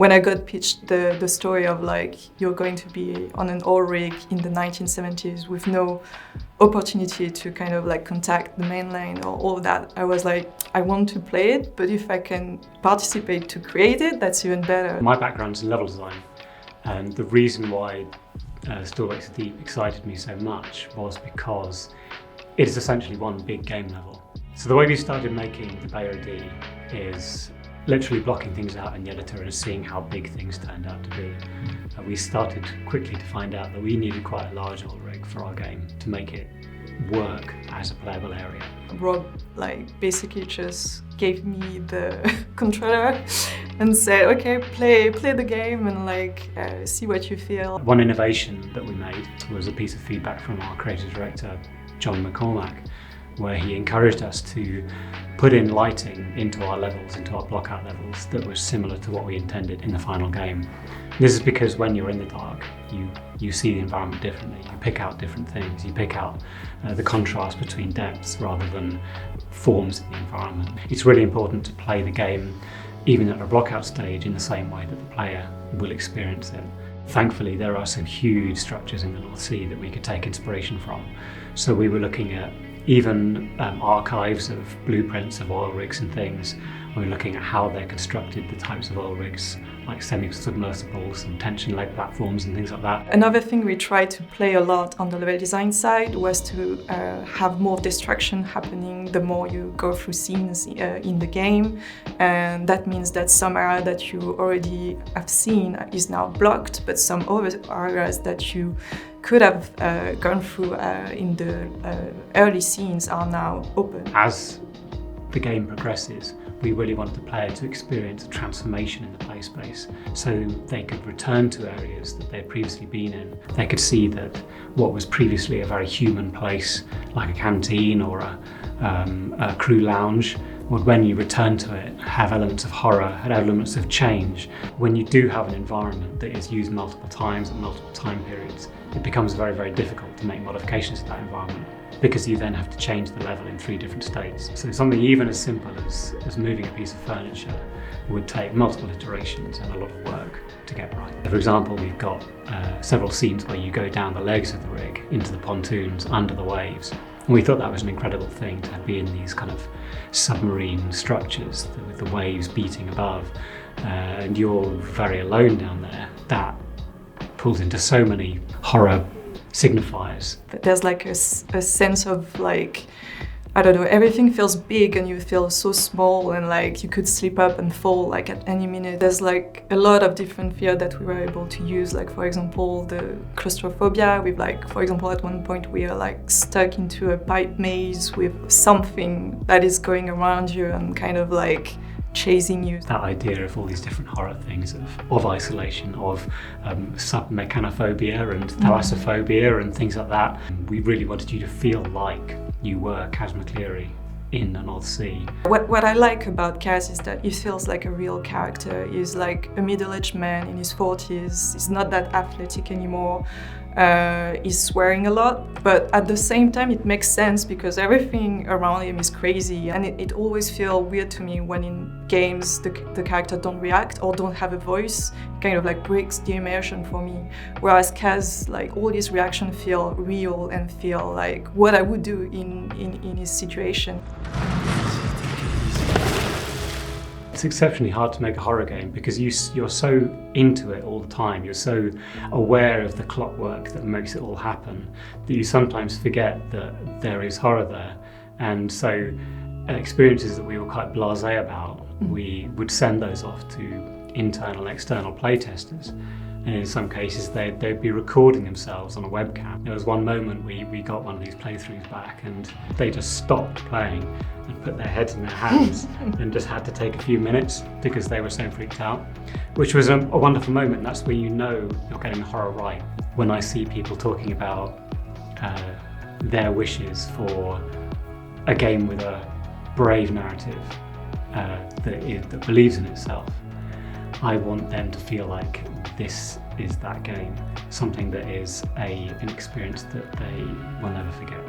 when I got pitched the story of like, you're going to be on an oil rig in the 1970s with no opportunity to kind of like contact the mainland or all that, I was like, I want to play it, but if I can participate to create it, that's even better. My background's in level design, and the reason why Still Wakes the Deep excited me so much was because it is essentially one big game level. So the way we started making the Beira D is literally blocking things out in the editor and seeing how big things turned out to be. We started quickly to find out that we needed quite a large oil rig for our game to make it work as a playable area. Rob like basically just gave me the controller and said, okay, play the game and like see what you feel. One innovation that we made was a piece of feedback from our creative director, John McCormack, where he encouraged us to put in lighting into our levels, into our blockout levels, that was similar to what we intended in the final game. This is because when you're in the dark, you see the environment differently. You pick out different things. You pick out the contrast between depths rather than forms in the environment. It's really important to play the game, even at a blockout stage, in the same way that the player will experience it. Thankfully, there are some huge structures in the North Sea that we could take inspiration from. So we were looking at even archives of blueprints of oil rigs and things. We're looking at how they're constructed, the types of oil rigs, like semi-submersibles and tension leg platforms and things like that. Another thing we tried to play a lot on the level design side was to have more destruction happening the more you go through scenes in the game. And that means that some area that you already have seen is now blocked, but some other areas that you could have gone through in the early scenes are now open. As the game progresses, we really wanted the player to experience a transformation in the play space, so they could return to areas that they'd previously been in. They could see that what was previously a very human place, like a canteen or a crew lounge, would, when you return to it, have elements of horror, have elements of change. When you do have an environment that is used multiple times at multiple time periods, it becomes very, very difficult to make modifications to that environment, because you then have to change the level in 3 different states. So something even as simple as moving a piece of furniture would take multiple iterations and a lot of work to get right. For example, we've got several scenes where you go down the legs of the rig into the pontoons under the waves. And we thought that was an incredible thing to be in these kind of submarine structures with the waves beating above, and you're very alone down there. That pulls into so many horror signifiers. There's like a sense of like, I don't know, everything feels big and you feel so small and like you could slip up and fall like at any minute. There's like a lot of different fear that we were able to use, like for example the claustrophobia with like, for example at one point we are like stuck into a pipe maze with something that is going around you and kind of like chasing you. That idea of all these different horror things of isolation, of submechanophobia and thalassophobia and things like that. We really wanted you to feel like you were Kaz McCleary in the North Sea. What I like about Kaz is that he feels like a real character. He's like a middle-aged man in his 40s. He's not that athletic anymore. He's swearing a lot, but at the same time it makes sense because everything around him is crazy, and it always feels weird to me when in games the character don't react or don't have a voice. It kind of like breaks the immersion for me. Whereas Kaz, like all his reactions feel real and feel like what I would do in his situation. It's exceptionally hard to make a horror game because you're so into it all the time. You're so aware of the clockwork that makes it all happen that you sometimes forget that there is horror there. And so experiences that we were quite blasé about, we would send those off to internal and external playtesters. And in some cases they'd be recording themselves on a webcam. There was one moment we got one of these playthroughs back and they just stopped playing and put their heads in their hands and just had to take a few minutes because they were so freaked out, which was a wonderful moment. That's where you know you're getting the horror right. When I see people talking about their wishes for a game with a brave narrative that believes in itself, I want them to feel like this is that game, something that is an experience that they will never forget.